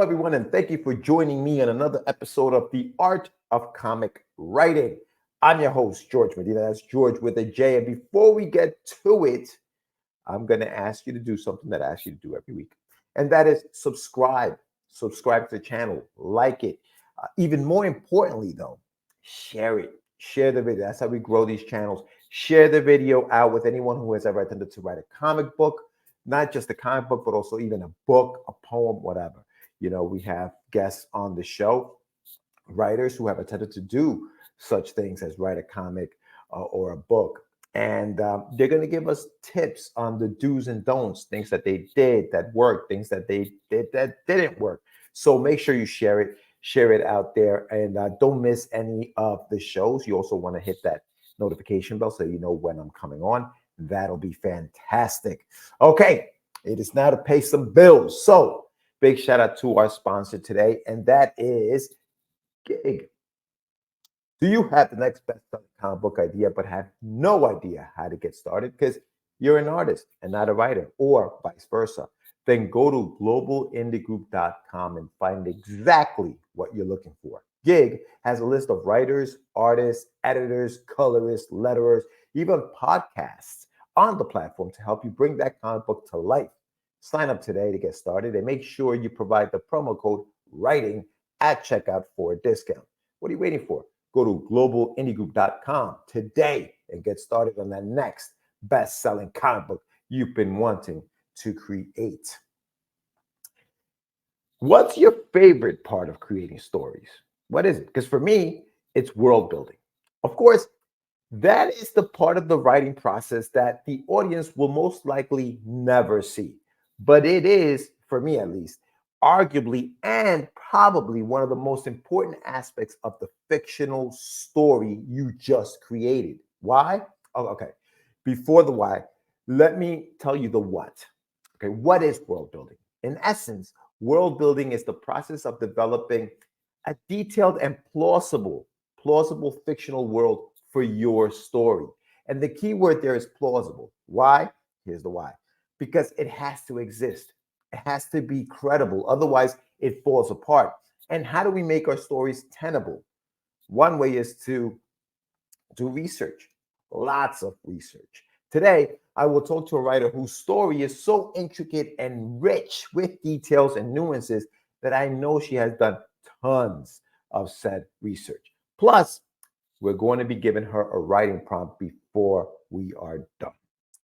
everyone, and thank you for joining me on another episode of The Art of Comic Writing. I'm your host, Jorge Medina. That's George with a J. And before we get to it, I'm going to ask you to do something that I ask you to do every week, and that is subscribe. Subscribe to the channel, like it. Even more importantly, though, share it. Share the video. That's how we grow these channels. Share the video out with anyone who has ever attempted to write a comic book, not just a comic book, but also even a book, a poem, whatever. You know, we have guests on the show, writers who have attempted to do such things as write a comic or a book. And they're going to give us tips on the do's and don'ts, things that they did that worked, things that they did that didn't work. So make sure you share it out there, and don't miss any of the shows. You also want to hit that notification bell so you know when I'm coming on. That'll be fantastic. Okay, it is now to pay some bills. So big shout out to our sponsor today, and that is Gig. Do you have the next best-selling comic book idea but have no idea how to get started because you're an artist and not a writer, or vice versa? Then go to globalindiegroup.com and find exactly what you're looking for. Gig has a list of writers, artists, editors, colorists, letterers, even podcasts on the platform to help you bring that comic book to life. Sign up today to get started and make sure you provide the promo code WRITING at checkout for a discount. What are you waiting for? Go to globalindiegroup.com today and get started on that next best-selling comic book you've been wanting to create. What's your favorite part of creating stories? What is it? Because for me, it's world building. Of course, that is the part of the writing process that the audience will most likely never see. But it is, for me at least, arguably and probably one of the most important aspects of the fictional story you just created. Why? Oh, okay. Before the why, let me tell you the what. Okay, what is world building? In essence, world building is the process of developing a detailed and plausible fictional world for your story. And the key word there is plausible. Why? Here's the why. Because it has to exist. It has to be credible. Otherwise, it falls apart. And how do we make our stories tenable? One way is to do research, lots of research. Today, I will talk to a writer whose story is so intricate and rich with details and nuances that I know she has done tons of said research. Plus, we're going to be giving her a writing prompt before we are done.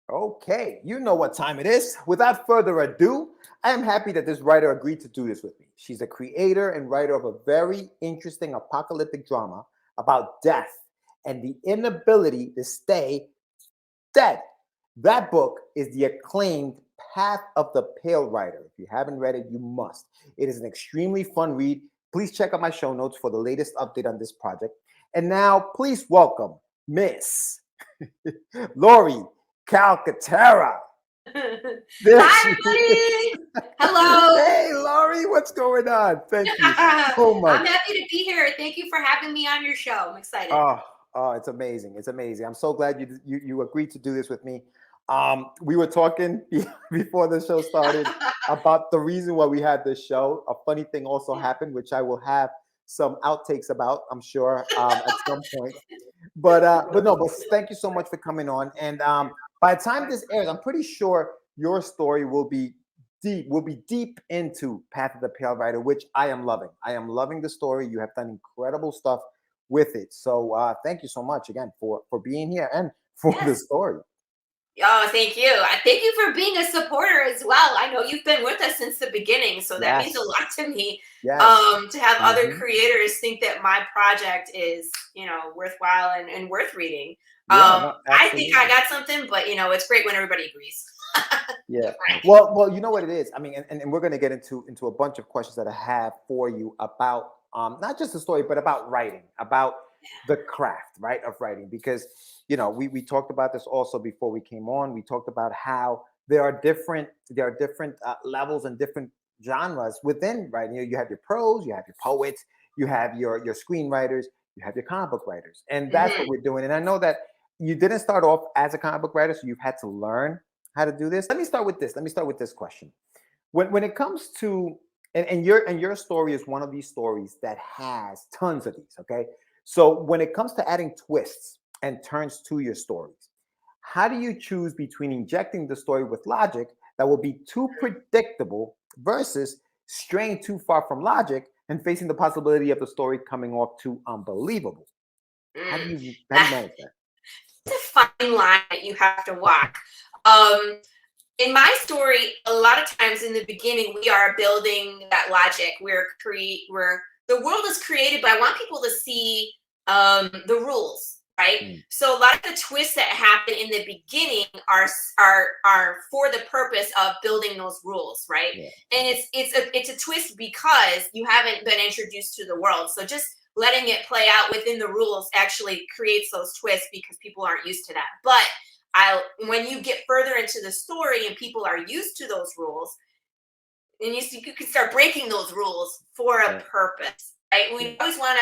Okay, you know what time it is. Without further ado, I am happy that this writer agreed to do this with me. She's a creator and writer of a very interesting apocalyptic drama about death and the inability to stay dead. That book is the acclaimed Path of the Pale Rider. If you haven't read it, you must. It is an extremely fun read. Please check out my show notes for the latest update on this project. And now, please welcome Miss Laurie Calcaterra. Hi, everybody. Hello. Hey, Laurie, what's going on? Thank you so much. I'm happy to be here. Thank you for having me on your show. I'm excited. Oh, it's amazing. It's amazing. I'm so glad you agreed to do this with me. We were talking before the show started about the reason why we had this show. A funny thing also happened, which I will have some outtakes about, I'm sure, at some point. But thank you so much for coming on. And by the time this airs, I'm pretty sure your story will be deep into Path of the Pale Rider, which I am loving. I am loving the story. You have done incredible stuff with it. So thank you so much again for being here and for the story. Oh, thank you. Thank you for being a supporter as well. I know you've been with us since the beginning, so that means a lot to me. Yes. To have other creators think that my project is, worthwhile and worth reading. I think I got something, but it's great when everybody agrees. Yeah. Well, you know what it is. I mean, and we're going to get into a bunch of questions that I have for you about not just the story, but about writing, about the craft, right, of writing. Because we talked about this also before we came on. We talked about how there are different levels and different genres within writing. You have your prose, you have your poets, you have your screenwriters, you have your comic book writers, and that's what we're doing. And I know that you didn't start off as a comic book writer, so you've had to learn how to do this. Let me start with this question. When it comes to And your story is one of these stories that has tons of these. Okay, so when it comes to adding twists and turns to your stories, how do you choose between injecting the story with logic that will be too predictable versus straying too far from logic and facing the possibility of the story coming off too unbelievable? How do you manage that? It's a fine line that you have to walk. In my story, a lot of times in the beginning, we are building that logic. We're the world is created, but I want people to see the rules, right? So a lot of the twists that happen in the beginning are for the purpose of building those rules, right? Yeah. And it's a twist because you haven't been introduced to the world. So just letting it play out within the rules actually creates those twists because people aren't used to that. But when you get further into the story and people are used to those rules, then you can start breaking those rules for a purpose, right? We always want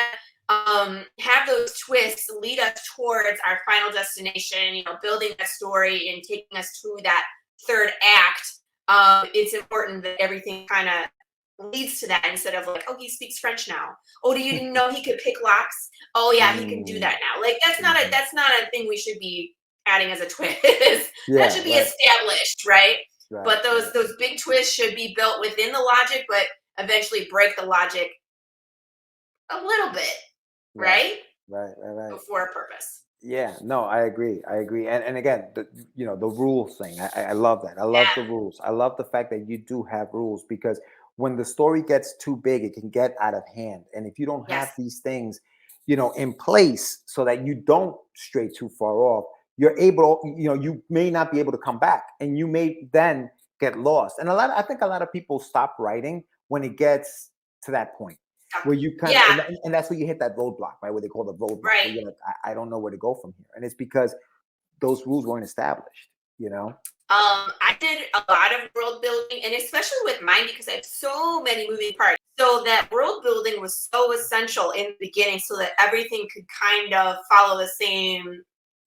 to have those twists lead us towards our final destination, building that story and taking us to that third act. It's important that everything kind of leads to that instead of like, oh, he speaks French now. Oh, you didn't know he could pick locks? Oh yeah, he can do that now. Like that's not a thing we should be adding as a twist. That should be established, right? But those big twists should be built within the logic, but eventually break the logic a little bit, right? Right. For a purpose. Yeah, no, I agree. And again, the rules thing. I love that. I love the rules. I love the fact that you do have rules because when the story gets too big, it can get out of hand. And if you don't have these things, in place so that you don't stray too far off, you're able, you may not be able to come back and you may then get lost. And I think a lot of people stop writing when it gets to that point where you kind of, and that's where you hit that roadblock, right? What they call the roadblock. Right. Where you're like, I don't know where to go from here. And it's because those rules weren't established, I did a lot of world building, and especially with mine because I have so many moving parts. So that world building was so essential in the beginning so that everything could kind of follow the same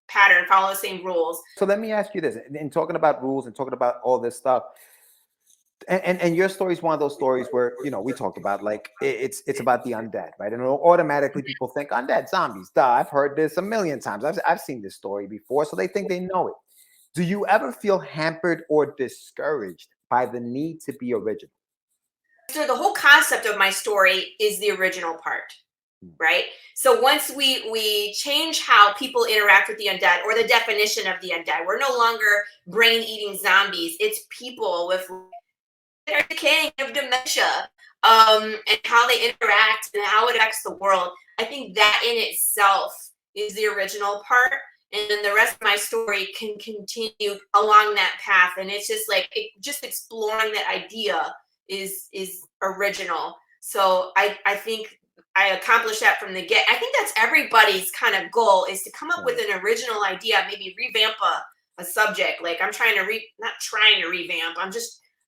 pattern, follow the same rules. So let me ask you this, in talking about rules and talking about all this stuff, and your story is one of those stories where we talked about like it's about the undead, right? And automatically people think undead, zombies. Duh, I've heard this a million times. I've seen this story before, so they think they know it. Do you ever feel hampered or discouraged by the need to be original? So the whole concept of my story is the original part, right? So once we change how people interact with the undead or the definition of the undead, we're no longer brain-eating zombies. It's people with decaying of dementia, and how they interact and how it affects the world. I think that in itself is the original part. And then the rest of my story can continue along that path. And it's just like, just exploring that idea is original. So I think I accomplished that from the get. I think that's everybody's kind of goal, is to come up with an original idea, maybe revamp a subject. Like I'm not trying to revamp.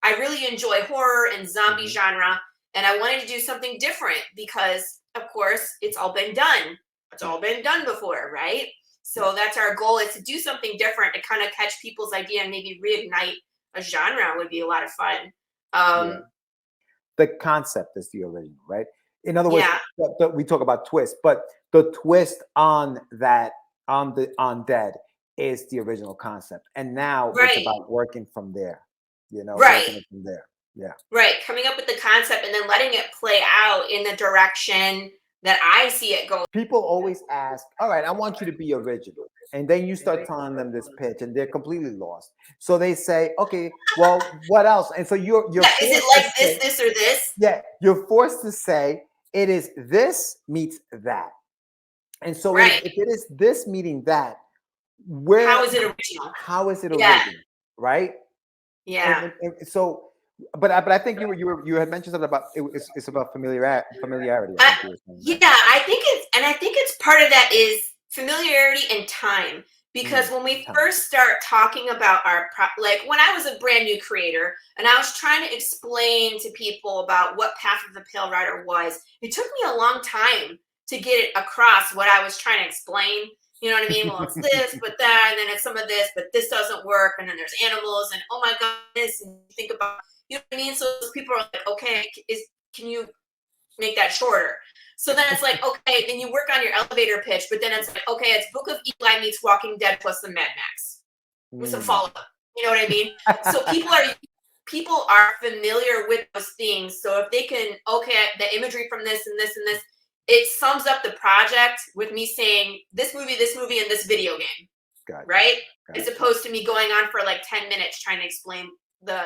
I really enjoy horror and zombie genre. And I wanted to do something different because of course it's all been done. It's all been done before, right? So that's our goal, is to do something different to kind of catch people's idea and maybe reignite a genre. Would be a lot of fun. The concept is the original, right? In other words, we talk about twist, but the twist on that, on the undead, is the original concept. And now it's about working from there, working it from there. Yeah. Right. Coming up with the concept and then letting it play out in the direction that I see it go. People always ask, all right, I want you to be original. And then you start telling them this pitch and they're completely lost. So they say, okay, well, what else? And so you're is it like this, or this? Yeah, you're forced to say it is this meets that. And so if it is this meeting that, how is it original? How is it original? Right? Yeah. And so but I think you had mentioned something about it's about familiarity. I think it's part of that is familiarity and time, because when we first start talking about like when I was a brand new creator and I was trying to explain to people about what Path of the Pale Rider was, it took me a long time to get it across what I was trying to explain. You know what I mean? Well, it's this, but that, and then it's some of this, but this doesn't work, and then there's animals, and oh my goodness, and think about You know what I mean? So people are like, okay, can you make that shorter? So then it's like, okay, then you work on your elevator pitch, but then it's like, okay, it's Book of Eli meets Walking Dead plus some Mad Max with some follow-up. You know what I mean? So people are familiar with those things. So if they can, okay, the imagery from this and this and this, it sums up the project with me saying this movie, and this video game. Gotcha. Right? Gotcha. As opposed to me going on for like 10 minutes trying to explain the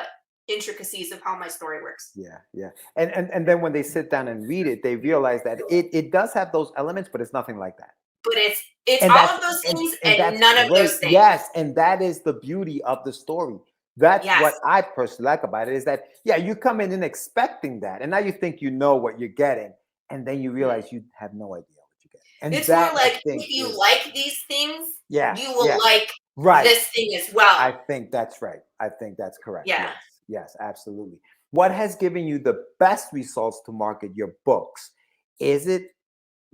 intricacies of how my story works. Yeah. And then when they sit down and read it, they realize that it does have those elements, but it's nothing like that. But it's all of those things and none of those things. Yes, and that is the beauty of the story. That's what I personally like about it, is that, you come in expecting that, and now you think you know what you're getting, and then you realize you have no idea what you're getting. And it's more like, if you like these things, you will like this thing as well. I think that's right. I think that's correct. Yes, absolutely. What has given you the best results to market your books? Is it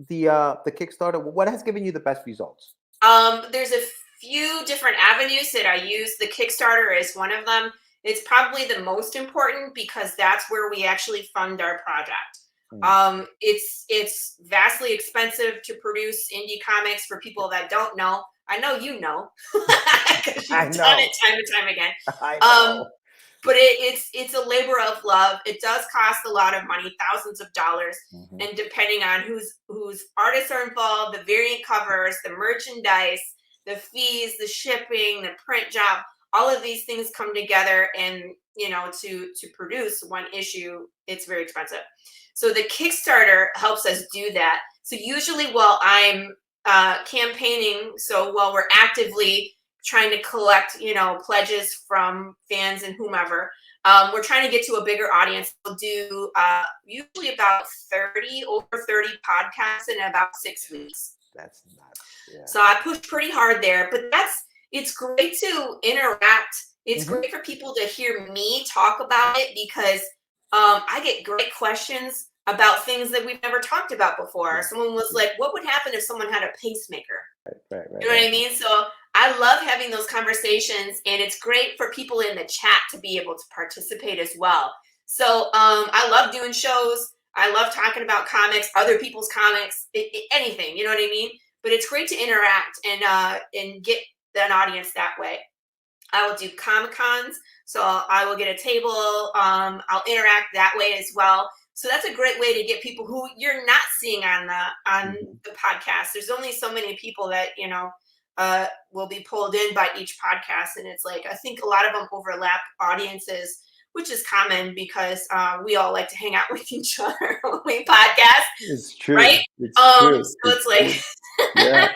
the Kickstarter? What has given you the best results? There's a few different avenues that I use. The Kickstarter is one of them. It's probably the most important because that's where we actually fund our project. It's vastly expensive to produce indie comics. For people that don't know, I know you know, because you've done it time and time again. I know. But it's a labor of love. It does cost a lot of money, thousands of dollars, and depending on whose artists are involved, the variant covers, the merchandise, the fees, the shipping, the print job, all of these things come together, and to produce one issue, it's very expensive. So the Kickstarter helps us do that. So usually while I'm campaigning, so while we're actively trying to collect, pledges from fans and whomever, we're trying to get to a bigger audience. We'll do usually about over 30 podcasts in about 6 weeks. That's nuts. Yeah. So I push pretty hard there, but it's great to interact. It's great for people to hear me talk about it, because I get great questions about things that we've never talked about before. Someone was like, what would happen if someone had a pacemaker? Right. You know what I mean? So I love having those conversations, and it's great for people in the chat to be able to participate as well. So I love doing shows. I love talking about comics, other people's comics, anything, you know what I mean? But it's great to interact and get an audience that way. I will do Comic-Cons, so I will get a table. I'll interact that way as well. So that's a great way to get people who you're not seeing on the podcast. There's only so many people that will be pulled in by each podcast, and it's like, I think a lot of them overlap audiences, which is common because we all like to hang out with each other when we podcast. It's true, right? It's true. So it's like, yeah.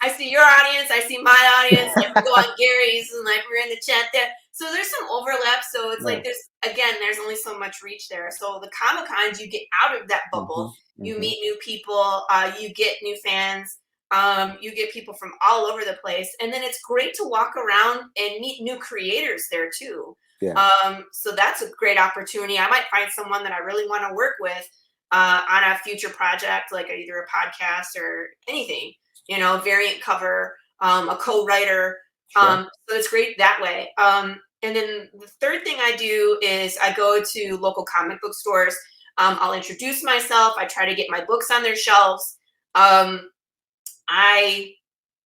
I see your audience, I see my audience. Like, we go on Gary's, and like we're in the chat there. So there's some overlap. So it's like there's only so much reach there. So the Comic-Cons, you get out of that bubble. You meet new people. You get new fans. You get people from all over the place. And then it's great to walk around and meet new creators there too. So that's a great opportunity. I might find someone that I really want to work with on a future project, like either a podcast or anything. Variant cover, a co-writer. So it's great that way. And then the third thing I do is I go to local comic book stores. I'll introduce myself. I try to get my books on their shelves.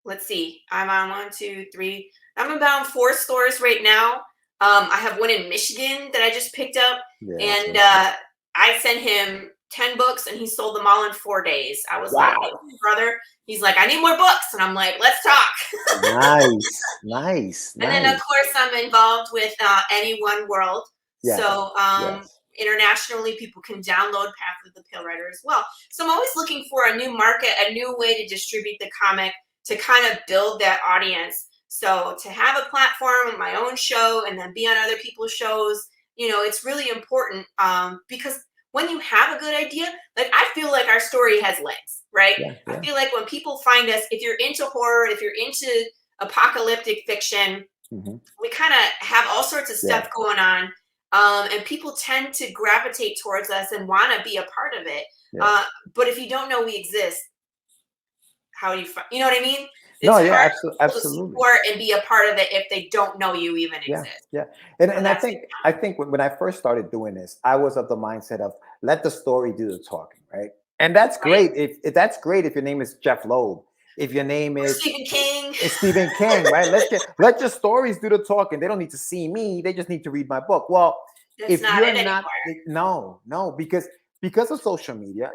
Let's see, I'm on 1, 2, 3. I'm about 4 stores right now. I have one in Michigan that I just picked up, and I sent him 10 books, and he sold them all in 4 days. I was like, hey, brother. He's like, I need more books. And I'm like, let's talk. Nice. And then, of course, I'm involved with Any One World. So internationally, people can download Path of the Pale Rider as well. So I'm always looking for a new market, a new way to distribute the comic, to kind of build that audience. So to have a platform, my own show, and then be on other people's shows, it's really important because when you have a good idea, like, I feel like our story has legs, right? I feel like when people find us, if you're into horror, if you're into apocalyptic fiction, we kind of have all sorts of stuff going on. And people tend to gravitate towards us and want to be a part of it. But if you don't know we exist, how do you know what I mean? It's No, yeah, hard for people to absolutely. support and be a part of it if they don't know you even Yeah, exist. yeah. So And I that's think when I first started doing this, I was of the mindset of let the story do the talking, right? And that's right. great if that's great if your name is Jeff Loeb, if your name Or is Stephen King. Stephen King, right? Let your stories do the talking. They don't need to see me. They just need to read my book. Well, That's if not you're it not, anymore. no, because of social media,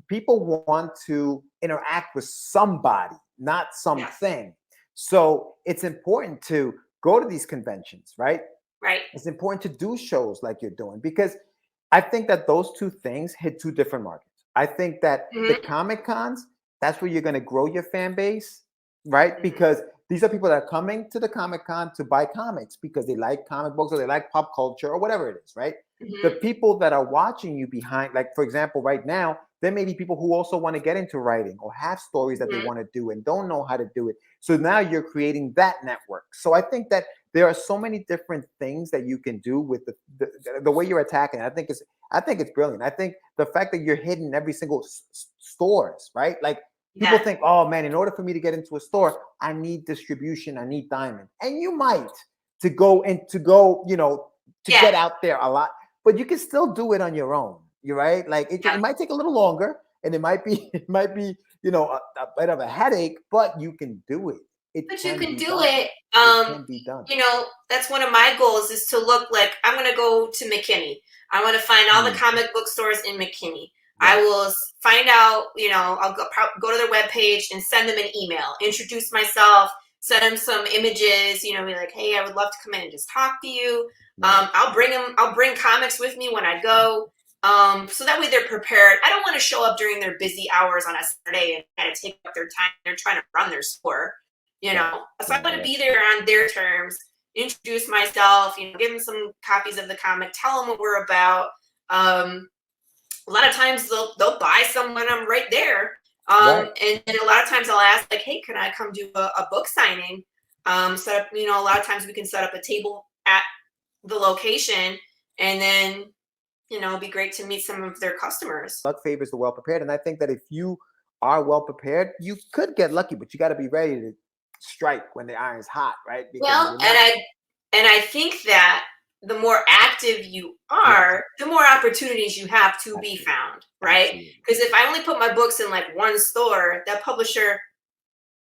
people want to interact with somebody, not Yes. something. So it's important to go to these conventions, right? Right. It's important to do shows like you're doing because I think that those two things hit two different markets. I think that the Hmm. Comic Cons, that's where you're going to grow your fan base, right? Hmm. Because these are people that are coming to the Comic Con to buy comics because they like comic books or they like pop culture or whatever it is, right? The Hmm. people that are watching you behind, like for example, right now, there may be people who also want to get into writing or have stories that they Hmm. want to do and don't know how to do it. So now you're creating that network. So I think that there are so many different things that you can do with the way you're attacking. I think it's brilliant. I think the fact that you're hitting every single stores, right? Like people Yeah. think, oh man, in order for me to get into a store, I need distribution, I need diamond, and you might to Yeah. get out there a lot, but you can still do it on your own. You're right. Like it Yeah. might take a little longer, and it might be a bit of a headache, but you can do it. It But you can can be do done. it. It can be done. That's one of my goals is to look like I'm going to go to McKinney. I want to find all the Mm, comic book stores in McKinney. I right, will find out, I'll go to their webpage and send them an email, introduce myself, send them some images, be like, hey, I would love to come in and just talk to you. right. I'll bring comics with me when I go. So that way they're prepared. I don't want to show up during their busy hours on a Saturday and kind of take up their time. They're trying to run their store, Right. So I Yeah, want to yeah. be there on their terms, introduce myself, give them some copies of the comic, tell them what we're about. A lot of times they'll buy some when I'm right there. Right. And a lot of times I'll ask like, hey, can I come do a book signing? Set up, a lot of times we can set up a table at the location, and then it'd be great to meet some of their customers. Luck favors the well prepared. And I think that if you are well prepared, you could get lucky, but you got to be ready to strike when the iron's hot, right? Because if Well, you're not, and I think that the more active you yes, are, the more opportunities you have to be absolutely. found, right? Absolutely. Because if I only put my books in like one store, that publisher,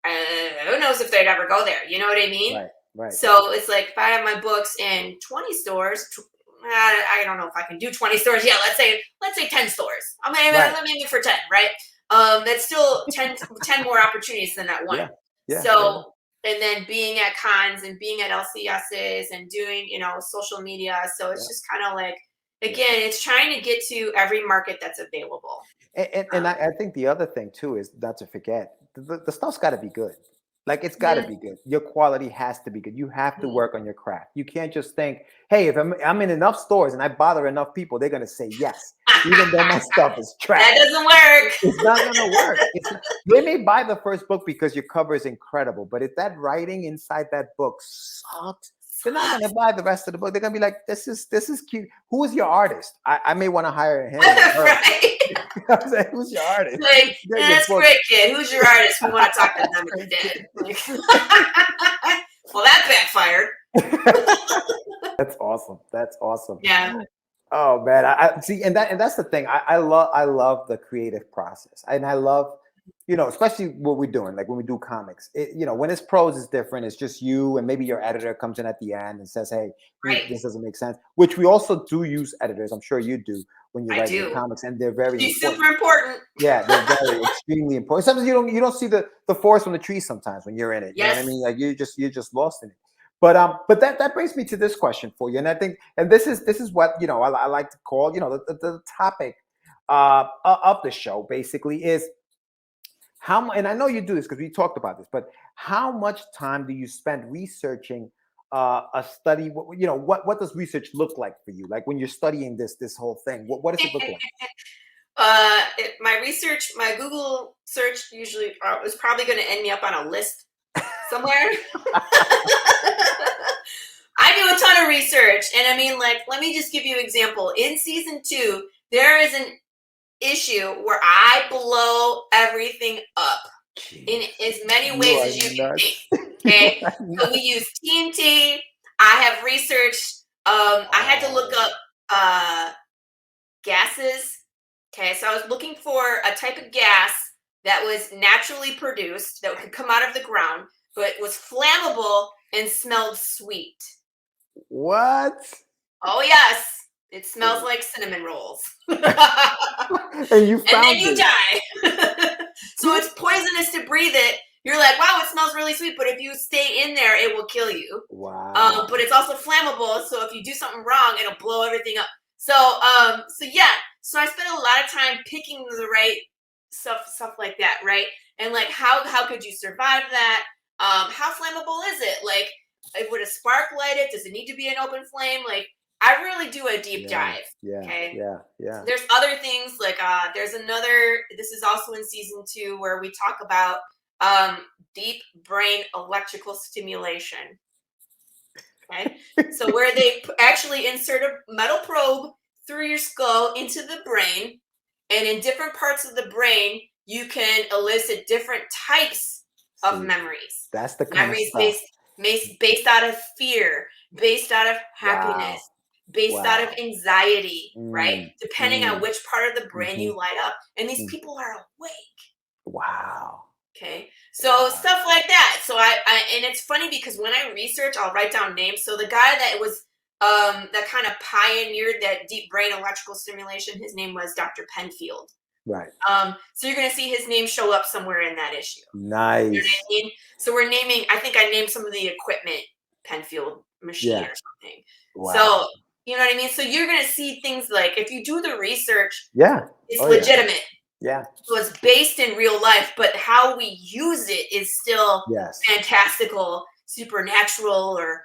who knows if they'd ever go there? You know what I mean? Right. Right. So it's like if I have my books in 20 stores, I don't know if I can do 20 stores. Yeah, let's say 10 stores. I mean, Right. let me aim for 10, right? That's still 10 more opportunities than that one. Yeah. Yeah. Yeah. So, and then being at cons and being at LCSs and doing, social media. So Yeah. it's just kind of like, Yeah. again, it's trying to get to every market that's available. And I think the other thing too is not to forget the stuff's got to be good. Like it's got to Mhm, be good. Your quality has to be good. You have to mhm. work on your craft. You can't just think, hey, if I'm in enough stores and I bother enough people, they're gonna say yes, even though my stuff is That trash. doesn't work. It's not gonna work. They may buy the first book because your cover is incredible, but if that writing inside that book sucks, they're not gonna Sucks. buy the rest of the book. They're gonna be like, this is cute. Who is your artist? I may want to hire him or her. Right? I'm saying, who's your artist? Like, Get your that's book. great, kid. Who's your artist? We want to talk to them Great instead. kid. Like, well, that backfired. That's awesome. That's awesome. Yeah. Oh man, I see, and that's the thing. I love the creative process, and I love, especially what we're doing, like when we do comics. When it's prose, it's different. It's just you, and maybe your editor comes in at the end and says, "Hey, Right. this doesn't make sense." Which we also do use editors. I'm sure you do when you're I writing your do. comics, and they're very She's important. super important. Yeah, they're very extremely important. Sometimes you don't see the forest from the trees sometimes when you're in it. You know what I Yes. mean? Like you're just lost in it. But that brings me to this question for you, and I think, and this is what I like to call the topic of the show basically is and I know you do this because we talked about this, but how much time do you spend researching a study? What does research look like for you? Like when you're studying this whole thing, what does it look like? My research, my Google search usually is probably going to end me up on a list somewhere. I do a ton of research, and I mean, like, let me just give you an example. In season 2, there is an issue where I blow everything up. in Jeez. as many You ways are as you can think. nuts. You Okay, are so we nuts. use TNT. I have researched. I had to look Oh, up gases. Okay, so I was looking for a type of gas that was naturally produced that could come out of the ground, but was flammable and smelled sweet. what? Oh yes, it smells like cinnamon rolls. And you And then found you it. die. So it's poisonous to breathe it. You're like, wow, it smells really sweet, but if you stay in there, it will kill you. Wow. But it's also flammable, so if you do something wrong, it'll blow everything up. So, so yeah, so I spent a lot of time picking the right stuff like that, right? And like, how could you survive that? How flammable is it? Like, would a spark light it? Does it need to be an open flame? Like, I really do a deep Yeah, dive. yeah, Okay, yeah, yeah. there's other things like there's another, this is also in season 2 where we talk about deep brain electrical stimulation. Okay, so where they actually insert a metal probe through your skull into the brain, and in different parts of the brain you can elicit different types of See, memories. that's the kind of Memories stuff. based out of fear, based out of happiness, Wow, based out of wow. anxiety, right? Mm, Depending on mm, which part of the brain mhm, you light up. And these mm. people are awake. Wow, Okay. So wow. stuff like that. So I and it's funny because when I research, I'll write down names. So the guy that was that kind of pioneered that deep brain electrical stimulation, his name was Dr. Penfield. Right. So you're gonna see his name show up somewhere in that issue. You know what Nice. I mean? So we're naming, I think I named some of the equipment Penfield machine Yeah. or something. Wow. So, you know what I mean? So you're going to see things like, if you do the research, Yeah. it's Oh yeah. legitimate. Yeah. So it's based in real life, but how we use it is still Yes. fantastical, supernatural, or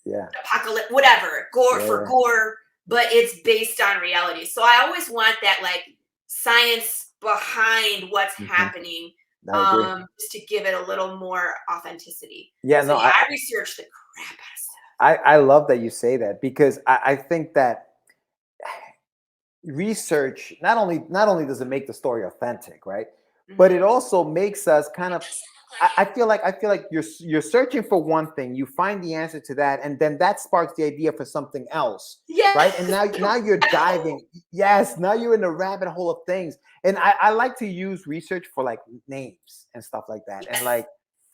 Yeah. apocalypse, whatever, gore for Yeah. gore, but it's based on reality. So I always want that like science behind what's Hmm. happening, I agree. just to give it a little more authenticity. Yeah. So No. yeah, I researched the crap out of stuff. I love that you say that because I think that research not only does it make the story authentic, right, but it Mhm. also makes us kind of. I feel like you're searching for one thing, you find the answer to that, and then that sparks the idea for something else, right? And Yes, now you're rabbit hole. diving. Yes, now you're in the rabbit hole of things, and I like to use research for like names and stuff like that, and Yes, like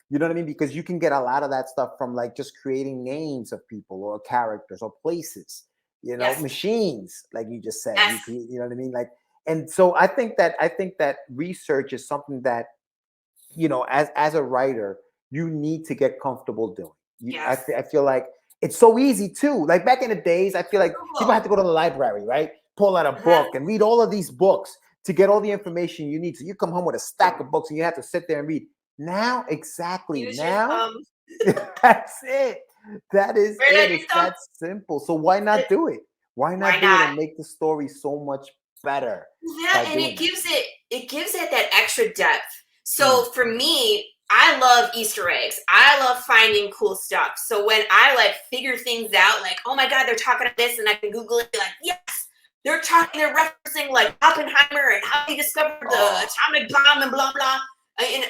you know what I mean, because you can get a lot of that stuff from like just creating names of people or characters or places, yes, machines, like you just said. yes, You know what I mean, like, and so I think that research is something that as a writer, you need to get comfortable doing. yes. I feel like it's so easy too. Like back in the days, I feel like people had Google. to go to the library, right? Pull out a Uh-huh. book and read all of these books to get all the information you need. So you come home with a stack of books and you have to sit there and read. Now, exactly Use your now, thumb. that's it. That is Right it. on your It's thumb. that simple. So why not do it? Why Why not do it not? and make the story so much better That, by and doing that? it gives it that extra depth. Mm, So for me, I love Easter eggs. I love finding cool stuff. So when I like figure things out, like, oh my God, they're talking about this, and I can Google it, like, yes, they're referencing like Oppenheimer and how he discovered the oh, atomic bomb and blah blah. And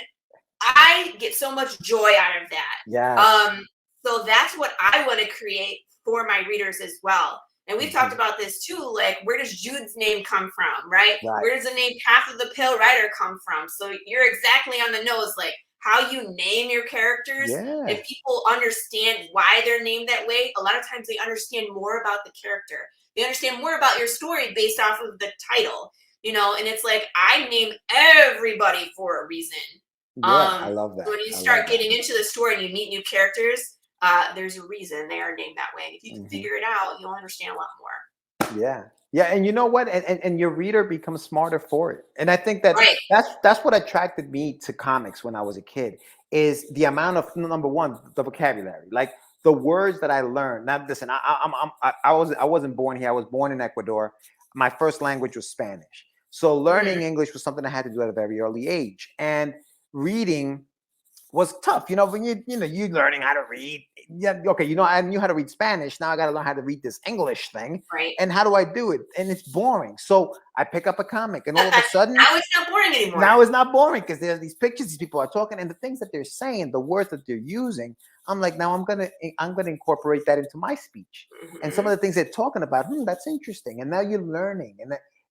I get so much joy out of that. yes. So that's what I want to create for my readers as well. And we've talked Mhm. about this too, like where does Jude's name come from, right? Right. Where does the name Path of the Pale Rider come from? So you're exactly on the nose, like how you name your characters. Yeah. If people understand why they're named that way, a lot of times they understand more about the character. They understand more about your story based off of the title, and it's like I name everybody for a reason. Yeah. I love So that. when you I love start that. getting into the story and you meet new characters, there's a reason they are named that way. If you can Hmm. figure it out, you'll understand a lot more. Yeah. Yeah. And you know what? And your reader becomes smarter for it. And I think that Right. that's what attracted me to comics when I was a kid is the amount of number one, the vocabulary, like the words that I learned. Now, listen, I wasn't born here. I was born in Ecuador. My first language was Spanish. So Mhm. learning English was something I had to do at a very early age. And reading was tough. When you learning how to read, yeah, okay, I knew how to read Spanish. Now I got to learn how to read this English thing. Right. And how do I do it? And it's boring. So I pick up a comic, and all of a sudden, now it's not boring anymore. Now it's not boring because there's these pictures, these people are talking, and the things that they're saying, the words that they're using. I'm like, now I'm gonna incorporate that into my speech. And some of the things they're talking about, that's interesting. And now you're learning,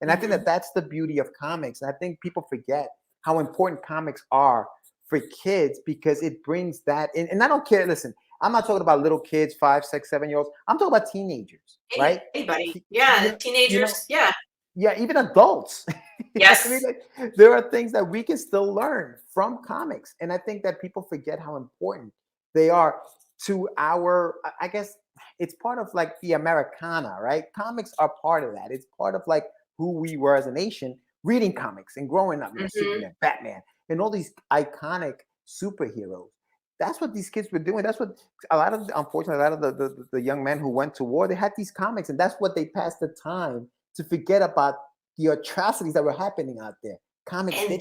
and I think that that's the beauty of comics. And I think people forget how important comics are for kids because it brings that in. And I don't care. Listen, I'm not talking about little kids, 5, 6, 7-year-olds. I'm talking about teenagers, right? Anybody, yeah, teenagers, yeah. Yeah, even adults. Yes. I mean, like, there are things that we can still learn from comics. And I think that people forget how important they are to our, I guess it's part of like the Americana, right? Comics are part of that. It's part of like who we were as a nation, reading comics and growing up, Superman, Batman, and all these iconic superheroes. That's what these kids were doing. That's what unfortunately, a lot of the young men who went to war, they had these comics, and that's what they passed the time to forget about the atrocities that were happening out there. Comics. And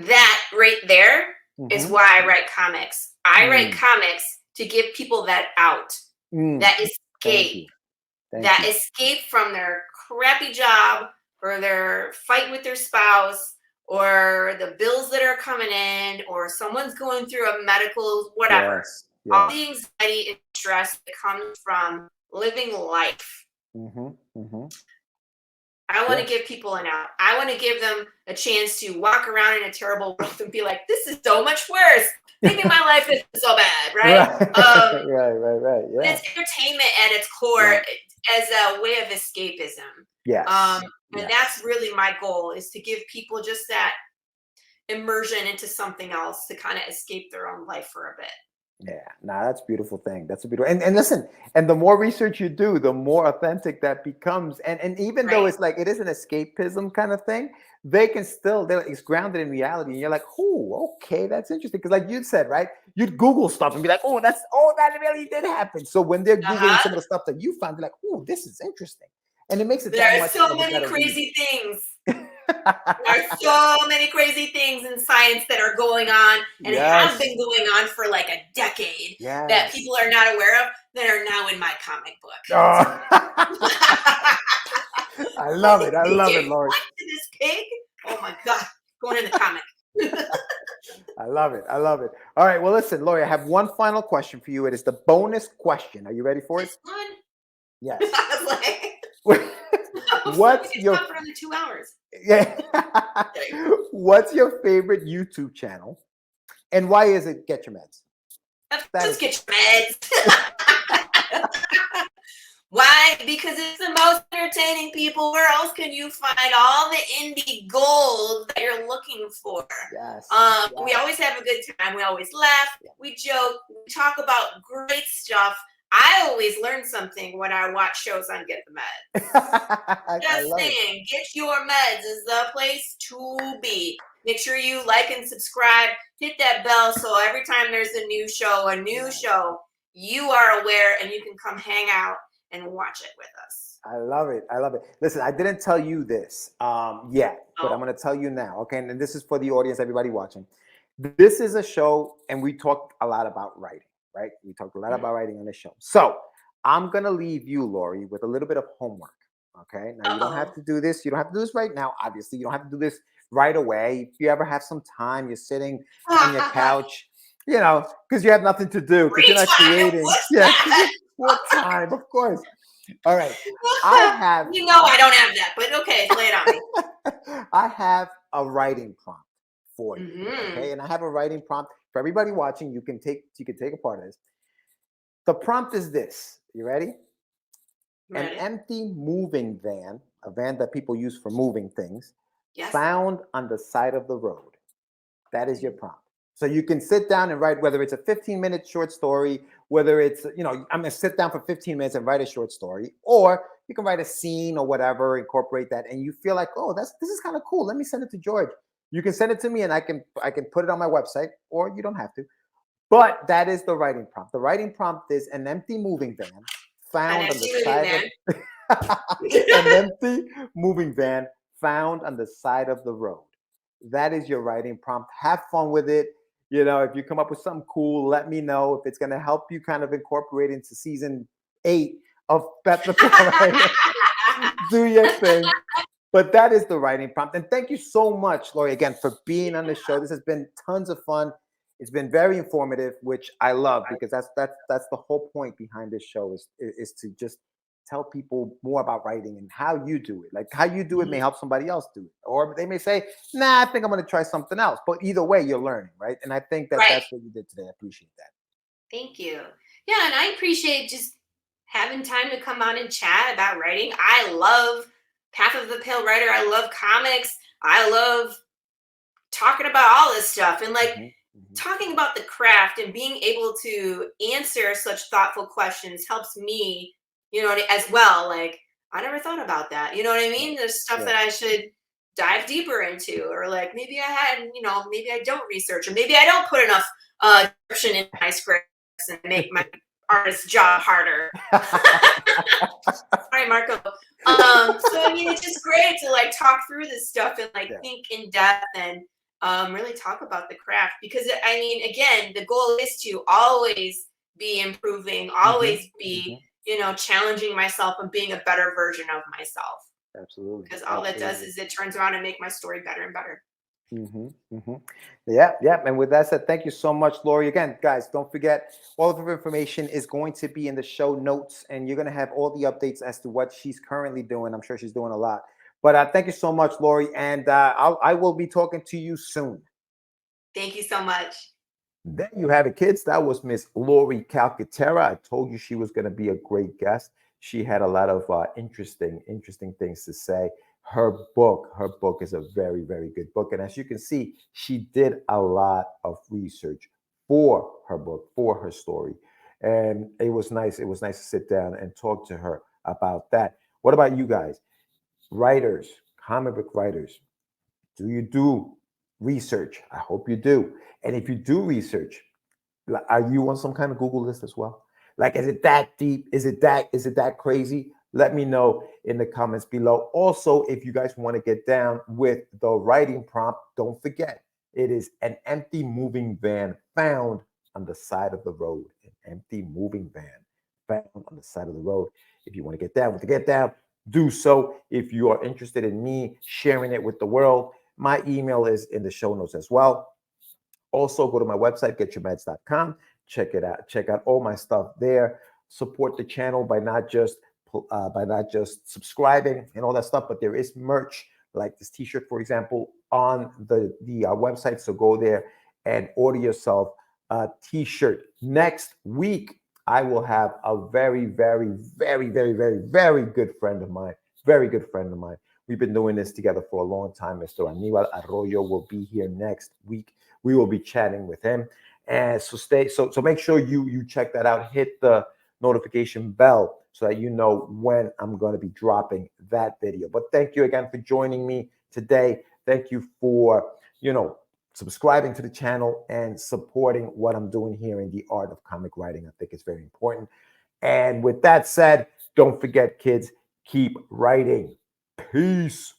that right there is why I write comics. I write comics to give people that out, that escape, escape from their crappy job or their fight with their spouse or the bills that are coming in or someone's going through a medical whatever. All the anxiety and stress that comes from living life. I want to give people an out. I want to give them a chance to walk around in a terrible world and be like, this is so much worse. Maybe my life isn't so bad, right? Right. Yeah. It's entertainment at its core as a way of escapism. And that's really my goal, is to give people just that immersion into something else to kind of escape their own life for a bit. Yeah, that's a beautiful thing. That's a beautiful, and listen, and the more research you do, the more authentic that becomes. And even though it's like, it is an escapism kind of thing, they can still, it's grounded in reality. And you're like, oh, okay, that's interesting. Because like you said, right, you'd Google stuff and be like, that really did happen. So when they're Googling some of the stuff that you found, you're like, oh, this is interesting. And it makes it there are so many crazy things. There are so many crazy things in science that are going on and have been going on for like a decade that people are not aware of, that are now in my comic book. I love it. I love it, Laurie. What, this pig? Oh my God. Going in the comic. I love it. I love it. All right. Well, listen, Laurie, I have one final question for you. It is the bonus question. Are you ready for it? This one? Yes. I was like, what's your for another 2 hours? Yeah. What's your favorite YouTube channel, and why is it Get Your Meds? Just Get Your Meds. Why? Because it's the most entertaining, people. Where else can you find all the indie gold that you're looking for? We always have a good time. We always laugh. We joke. We talk about great stuff. I always learn something when I watch shows on Get the Meds. Just saying, Get Your Meds is the place to be. Make sure you like and subscribe. Hit that bell so every time there's a new show, you are aware and you can come hang out and watch it with us. I love it. I love it. Listen, I didn't tell you this yet, but I'm going to tell you now. Okay, and this is for the audience, everybody watching. This is a show, and we talk a lot about writing. Right? We talked a lot about writing on the show. So I'm going to leave you, Laurie, with a little bit of homework. Okay. Now you don't have to do this. You don't have to do this right now. Obviously, you don't have to do this right away. If you ever have some time, you're sitting on your couch, because you have nothing to do, because you're not creating. What time? Of course. All right. I have. I don't have that, but okay, lay it on me. I have a writing prompt for you. Okay. And I have a writing prompt. For everybody watching, you can take a part of this. The prompt is this. You ready? An empty moving van, a van that people use for moving things, found on the side of the road. That is your prompt. So you can sit down and write, whether it's a 15-minute short story, whether it's, I'm going to sit down for 15 minutes and write a short story, or you can write a scene or whatever, incorporate that, and you feel like, this is kind of cool. Let me send it to George. You can send it to me and I can put it on my website, or you don't have to. But that is the writing prompt. The writing prompt is an empty moving van found on the side of an empty moving van found on the side of the road. That is your writing prompt. Have fun with it. If you come up with something cool, let me know. If it's going to help you kind of incorporate into season 8 of Bet the Pill, right? Do your thing. But that is the writing prompt. And thank you so much, Laurie, again, for being on the show. This has been tons of fun. It's been very informative, which I love, because that's the whole point behind this show is to just tell people more about writing and how you do it. Like how you do it may help somebody else do it. Or they may say, nah, I think I'm going to try something else. But either way, you're learning, right? And I think that Right. that's what you did today. I appreciate that. Thank you. Yeah, and I appreciate just having time to come on and chat about writing. I love Path of the Pale Writer. I love comics. I love talking about all this stuff and like talking about the craft and being able to answer such thoughtful questions helps me, as well. Like, I never thought about that. You know what I mean? There's stuff that I should dive deeper into, or like maybe I had, maybe I don't research, or maybe I don't put enough description in my scripts and make my artist's job harder. Sorry, Marco. So I mean, it's just great to like talk through this stuff and like think in depth and really talk about the craft, because I mean, again, the goal is to always be improving, always be, challenging myself and being a better version of myself. Absolutely. Because all that does is it turns around and make my story better and better. Yeah. And with that said, thank you so much, Laurie. Again, guys, don't forget, all of her information is going to be in the show notes, and you're going to have all the updates as to what she's currently doing. I'm sure she's doing a lot. But thank you so much, Laurie, and I will be talking to you soon. Thank you so much. There you have it, kids. That was Miss Laurie Calcaterra. I told you she was going to be a great guest. She had a lot of interesting things to say. Her book is a very, very good book. And as you can see, she did a lot of research for her book, for her story. And it was nice. It was nice to sit down and talk to her about that. What about you guys? Writers, comic book writers, do you do research? I hope you do. And if you do research, are you on some kind of Google list as well? Like, is it that deep? Is it that crazy? Let me know in the comments below. Also, if you guys want to get down with the writing prompt, don't forget, it is an empty moving van found on the side of the road. An empty moving van found on the side of the road. If you want to get down, do so. If you are interested in me sharing it with the world, my email is in the show notes as well. Also, go to my website, getyourmeds.com. Check it out. Check out all my stuff there. Support the channel by not just subscribing and all that stuff, but there is merch like this T-shirt, for example, on the website. So go there and order yourself a T-shirt. Next week, I will have a very, very, very, very, very, very good friend of mine. Very good friend of mine. We've been doing this together for a long time. Mr. Aníbal Arroyo will be here next week. We will be chatting with him. And so make sure you check that out. Hit the notification bell so that you know when I'm going to be dropping that video. But thank you again for joining me today. Thank you for, subscribing to the channel and supporting what I'm doing here in the art of comic writing. I think it's very important. And with that said, don't forget, kids, keep writing. Peace.